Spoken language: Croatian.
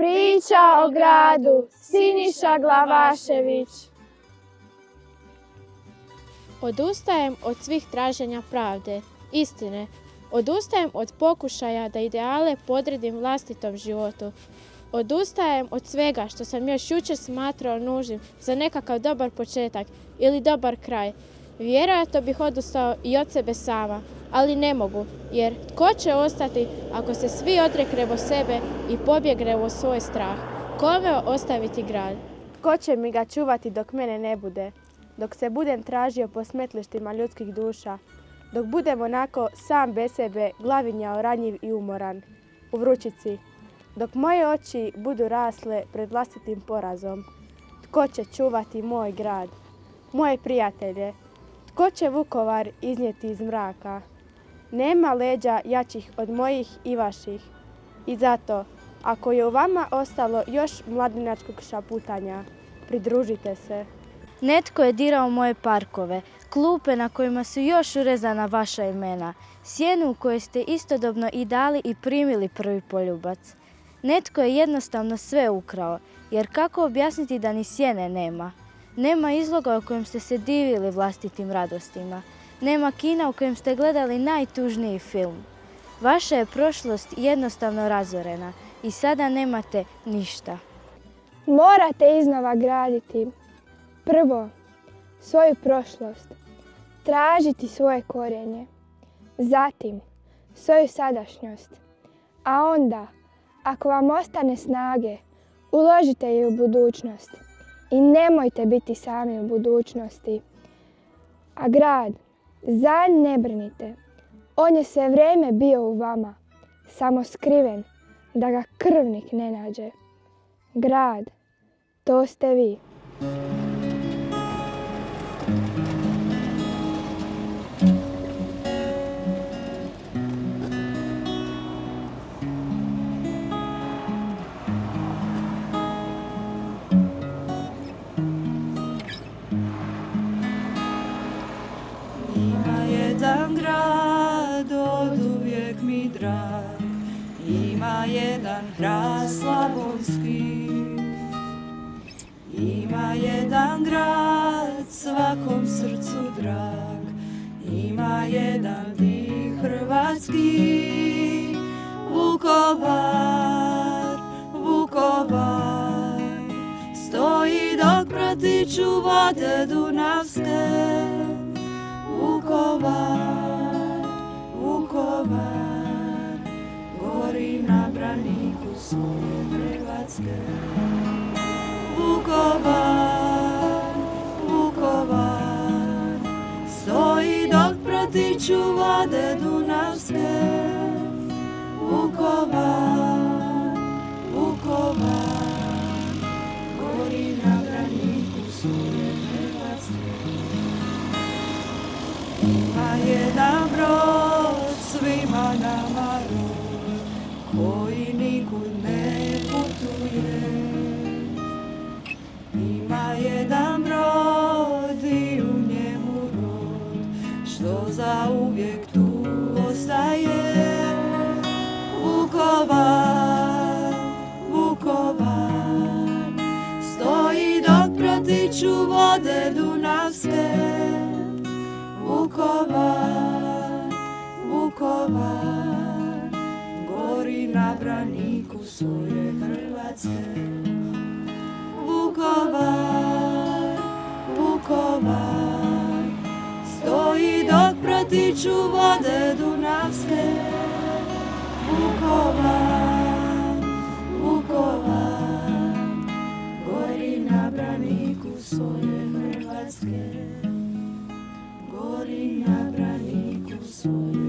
Priča o gradu, Siniša Glavašević. Odustajem od svih traženja pravde, istine. Odustajem od pokušaja da ideale podredim vlastitom životu. Odustajem od svega što sam još jučer smatrao nužnim za nekakav dobar početak ili dobar kraj. Vjerojatno bih odustao i od sebe sama, ali ne mogu, jer tko će ostati ako se svi odreknemo sebe i pobjegnemo u svoj strah? Kome ostaviti grad? Tko će mi ga čuvati dok mene ne bude? Dok se budem tražio po smetlištima ljudskih duša, dok budem onako sam bez sebe, glavinjao, ranjiv i umoran, u vrućici, dok moje oči budu rasle pred vlastitim porazom. Tko će čuvati moj grad, moje prijatelje? Tko će Vukovar iznijeti iz mraka? Nema leđa jačih od mojih i vaših. I zato, ako je u vama ostalo još mladinačkog šaputanja, pridružite se. Netko je dirao moje parkove, klupe na kojima su još urezana vaša imena, sjenu u kojoj ste istodobno i dali i primili prvi poljubac. Netko je jednostavno sve ukrao, jer kako objasniti da ni sjene nema? Nema izloga u kojem ste se divili vlastitim radostima. Nema kina u kojem ste gledali najtužniji film. Vaša je prošlost jednostavno razorena i sada nemate ništa. Morate iznova graditi. Prvo, svoju prošlost. Tražiti svoje korijenje. Zatim, svoju sadašnjost. A onda, ako vam ostane snage, uložite je u budućnost. I nemojte biti sami u budućnosti. A grad, za ne brinite. On je sve vrijeme bio u vama, samo skriven, da ga krvnik ne nađe. Grad, to ste vi. Jedan grad oduvijek mi drag, ima jedan hrast slavonski. Ima jedan grad svakom srcu drag, ima jedan dih hrvatski. Vukovar, Vukovar, stoji dok pratiču vode dunavske. Vukovar, Vukovar, gori na braniku svoje Hrvatske. Vukovar, Vukovar, stoji dok pratiču vode dunavske. Vukovar, Vukovar, gori na braniku svoje Hrvatske. Ima jedan brod svima nama rod, koji nikud ne putuje. Ima jedan brod i u njemu rod, što zauvijek tu ostaje. Vukovar, Vukovar, stoji dok pratiču vode dunavske. Vukovar, Vukovar, gori na braniku svoje Hrvatske. Vukovar, Vukovar, stoji dok pratiču vode dunavske. Vukovar, Vukovar, gori na braniku svoje Hrvatske. Gori na braniku svoje